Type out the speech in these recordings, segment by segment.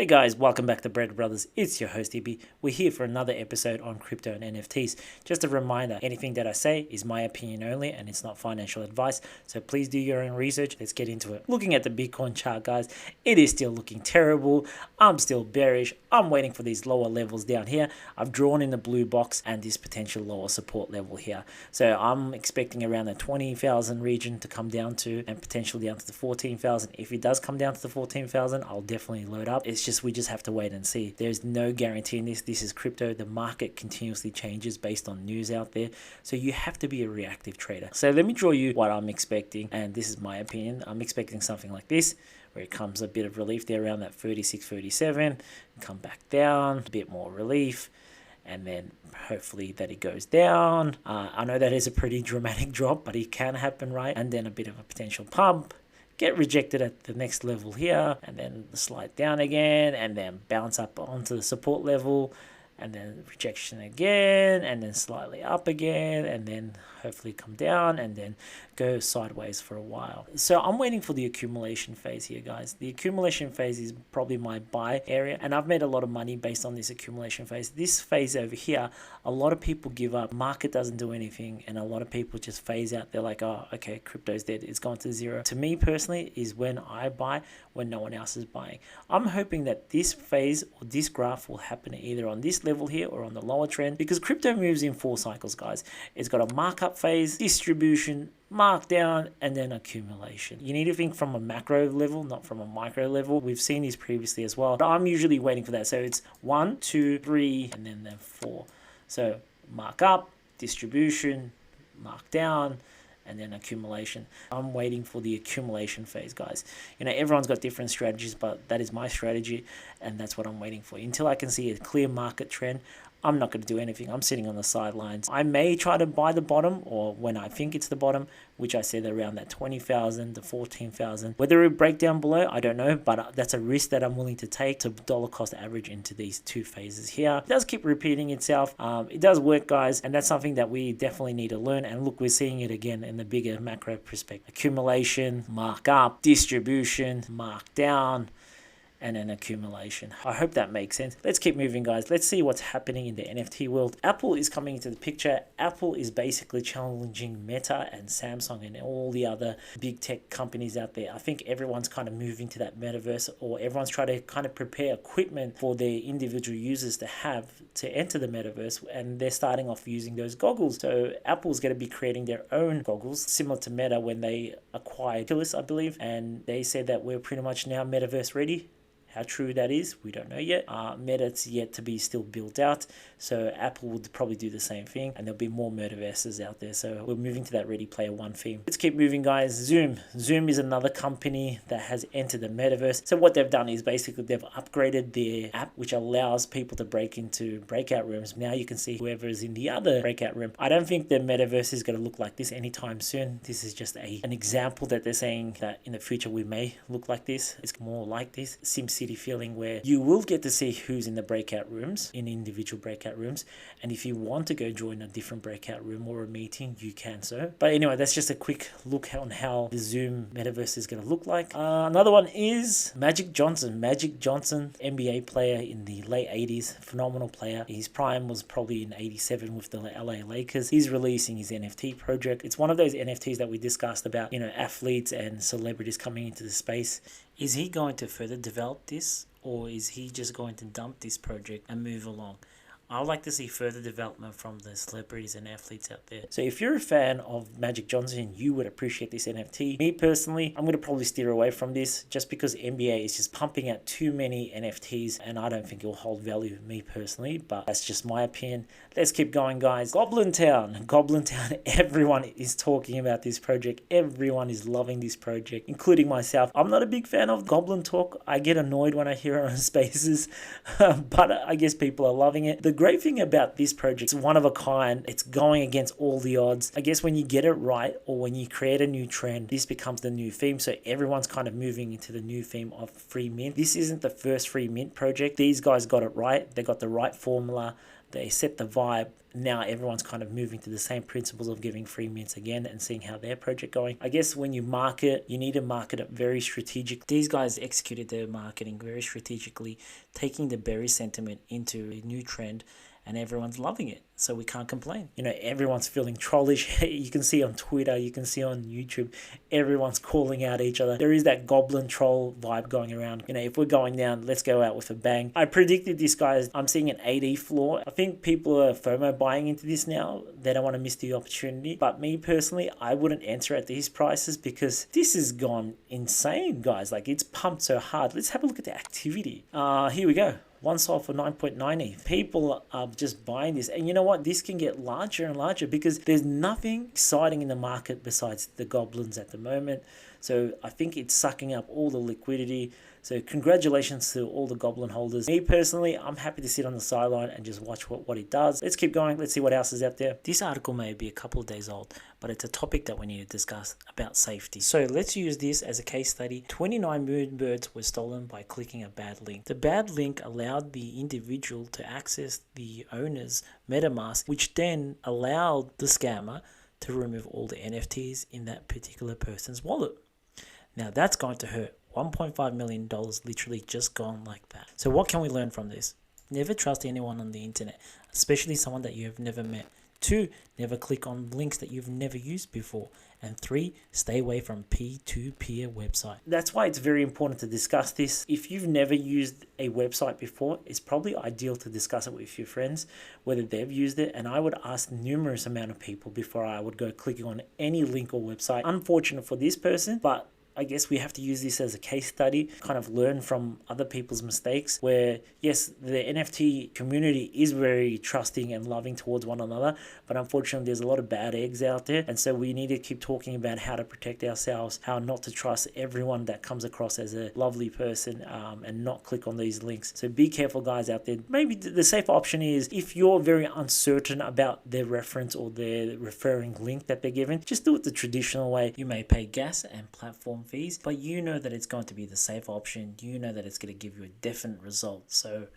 Hey guys, welcome back to Bread Brothers. It's your host EB. We're here for another episode on crypto and NFTs. Just a reminder, anything that I say is my opinion only and it's not financial advice. So please do your own research. Let's get into it. Looking at the Bitcoin chart, guys, it is still looking terrible. I'm still bearish. I'm waiting for these lower levels down here. I've drawn in the blue box and this potential lower support level here. So I'm expecting around the 20,000 region to come down to and potentially down to the 14,000. If it does come down to the 14,000, I'll definitely load up. We just have to wait and see. There's no guarantee in this. This is crypto. The market continuously changes based on news out there. So you have to be a reactive trader. So let me draw you what I'm expecting. And this is my opinion. I'm expecting something like this, where it comes a bit of relief there around that 36, 37, come back down, a bit more relief, and then hopefully that it goes down. I know that is a pretty dramatic drop, but it can happen, right? And then a bit of a potential pump, get rejected at the next level here, and then slide down again, and then bounce up onto the support level, and then rejection again, and then slightly up again, and then hopefully come down, and then go sideways for a while. So I'm waiting for the accumulation phase here, guys. The accumulation phase is probably my buy area, and I've made a lot of money based on this accumulation phase. This phase over here, a lot of people give up. Market doesn't do anything, and a lot of people just phase out. They're like, oh, okay, crypto's dead. It's gone to zero. To me personally, is when I buy, when no one else is buying. I'm hoping that this phase or this graph will happen either on this level here or on the lower trend, because crypto moves in 4 cycles, guys. It's got a markup phase, distribution, markdown, and then accumulation. You need to think from a macro level, not from a micro level. We've seen these previously as well, but I'm usually waiting for that. So it's 1, 2, 3, and then 4. So markup, distribution, markdown, and then accumulation. I'm waiting for the accumulation phase, guys. You know, everyone's got different strategies, but that is my strategy, and that's what I'm waiting for. Until I can see a clear market trend, I'm not going to do anything. I'm sitting on the sidelines. I may try to buy the bottom, or when I think it's the bottom, which I said around that 20,000 to 14,000. Whether it break down below, I don't know, but that's a risk that I'm willing to take to dollar cost average into these 2 phases here. It does keep repeating itself. It does work, guys, and that's something that we definitely need to learn. And look, we're seeing it again in the bigger macro perspective. Accumulation, mark up, distribution, mark down, and an accumulation. I hope that makes sense. Let's keep moving, guys. Let's see what's happening in the NFT world. Apple is coming into the picture. Apple is basically challenging Meta and Samsung and all the other big tech companies out there. I think everyone's kind of moving to that metaverse, or everyone's trying to kind of prepare equipment for their individual users to have to enter the metaverse, and they're starting off using those goggles. So Apple's going to be creating their own goggles, similar to Meta when they acquired Oculus, I believe, and they said that we're pretty much now metaverse ready. How true that is, we don't know yet. Meta's yet to be still built out, so Apple would probably do the same thing, and there'll be more metaverses out there. So we're moving to that Ready Player One theme. Let's keep moving, guys. Zoom is another company that has entered the metaverse. So what they've done is basically they've upgraded their app, which allows people to break into breakout rooms. Now you can see whoever is in the other breakout room. I don't think the metaverse is going to look like this anytime soon. This is just an example that they're saying that in the future we may look like this. It's more like this SimCity feeling, where you will get to see who's in the breakout rooms, in individual breakout rooms, and if you want to go join a different breakout room or a meeting, you can so. But anyway, that's just a quick look on how the Zoom metaverse is going to look like. Another one is Magic Johnson, NBA player in the late 80s, phenomenal player. His prime was probably in 87 with the LA Lakers. He's releasing his NFT project. It's one of those NFTs that we discussed about, you know, athletes and celebrities coming into the space. Is he going to further develop this, or is he just going to dump this project and move along? I would like to see further development from the celebrities and athletes out there. So if you're a fan of Magic Johnson, you would appreciate this NFT. Me personally, I'm going to probably steer away from this just because NBA is just pumping out too many NFTs, and I don't think it will hold value, me personally, but that's just my opinion. Let's keep going, guys. Goblin Town, everyone is talking about this project. Everyone is loving this project, including myself. I'm not a big fan of Goblin talk. I get annoyed when I hear it on spaces, but I guess people are loving it. The great thing about this project is one of a kind. It's going against all the odds. I guess when you get it right, or when you create a new trend, this becomes the new theme. So everyone's kind of moving into the new theme of free mint. This isn't the first free mint project. These guys got it right. They got the right formula. they set the vibe. Now everyone's kind of moving to the same principles of giving free mints again and seeing how their project going. I guess when you market, you need to market it very strategic. These guys executed their marketing very strategically, taking the berry sentiment into a new trend, and everyone's loving it. So we can't complain. Everyone's feeling trollish. You can see on Twitter, you can see on YouTube, everyone's calling out each other. There is that goblin troll vibe going around. If we're going down, let's go out with a bang. I predicted this, guys. I'm seeing an 8E floor. I think people are FOMO buying into this now. They don't want to miss the opportunity. But me personally, I wouldn't enter at these prices because this has gone insane, guys. Like, it's pumped so hard. Let's have a look at the activity. Here we go. One sold for 9.90. People are just buying this. And you know what? This can get larger and larger because there's nothing exciting in the market besides the goblins at the moment. So I think it's sucking up all the liquidity. So congratulations to all the goblin holders. Me personally, I'm happy to sit on the sideline and just watch what it does. Let's keep going. Let's see what else is out there. This article may be a couple of days old, but it's a topic that we need to discuss about safety. So let's use this as a case study. 29 moonbirds were stolen by clicking a bad link. The bad link allowed the individual to access the owner's MetaMask, which then allowed the scammer to remove all the NFTs in that particular person's wallet. Now that's going to hurt. $1.5 million literally just gone like that. So what can we learn from this? Never trust anyone on the internet, especially someone that you have never met. 2, never click on links that you've never used before. And 3, stay away from peer-to-peer website. That's why it's very important to discuss this. If you've never used a website before, it's probably ideal to discuss it with your friends, whether they've used it. And I would ask numerous amount of people before I would go clicking on any link or website. Unfortunate for this person, but I guess we have to use this as a case study, kind of learn from other people's mistakes where, yes, the NFT community is very trusting and loving towards one another, but unfortunately there's a lot of bad eggs out there. And so we need to keep talking about how to protect ourselves, how not to trust everyone that comes across as a lovely person, and not click on these links. So be careful, guys, out there. Maybe the safe option is if you're very uncertain about their reference or their referring link that they're given, just do it the traditional way. You may pay gas and platform fees, but you know that it's going to be the safe option. You know that it's going to give you a definite result. So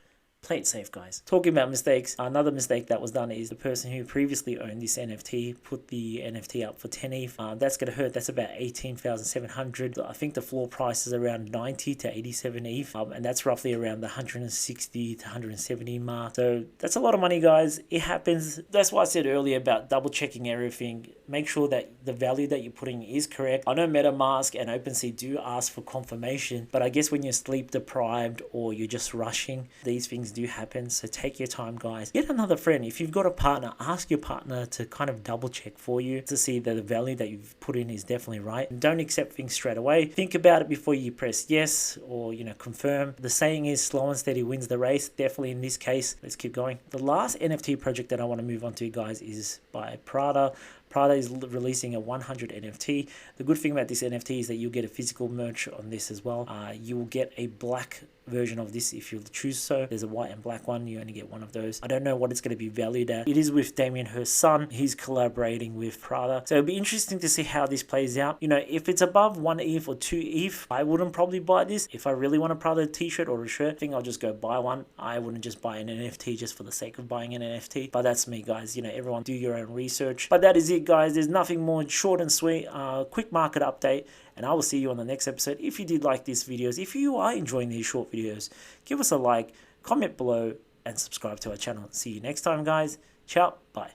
play it safe, guys. Talking about mistakes, another mistake that was done is the person who previously owned this NFT put the NFT up for 10 ETH. That's going to hurt. That's about 18,700. I think the floor price is around 90 to 87 ETH, and that's roughly around the 160 to 170 mark. So that's a lot of money, guys. It happens. That's why I said earlier about double checking everything. Make sure that the value that you're putting is correct. I know MetaMask and OpenSea do ask for confirmation, but I guess when you're sleep deprived or you're just rushing, these things do happen. So take your time, guys. Get another friend. If you've got a partner, ask your partner to kind of double check for you to see that the value that you've put in is definitely right. And don't accept things straight away. Think about it before you press yes or confirm. The saying is slow and steady wins the race. Definitely in this case. Let's keep going. The last NFT project that I want to move on to, guys, is by Parada. Parada is releasing a 100 NFT. The good thing about this NFT is that you'll get a physical merch on this as well. You will get a black version of this if you choose so. There's a white and black one. You only get one of those. I don't know what it's going to be valued at. It is with Damien Hirst's son. He's collaborating with Parada. So it'll be interesting to see how this plays out. If it's above 1 ETH or 2 ETH, I wouldn't probably buy this. If I really want a Parada t-shirt or a shirt, I think I'll just go buy one. I wouldn't just buy an NFT just for the sake of buying an NFT. But that's me, guys. Everyone do your own research. But that is it, guys. There's nothing more. Short and sweet. Quick market update. And I will see you on the next episode. If you did like these videos, if you are enjoying these short videos, give us a like, comment below, and subscribe to our channel. See you next time, guys. Ciao. Bye.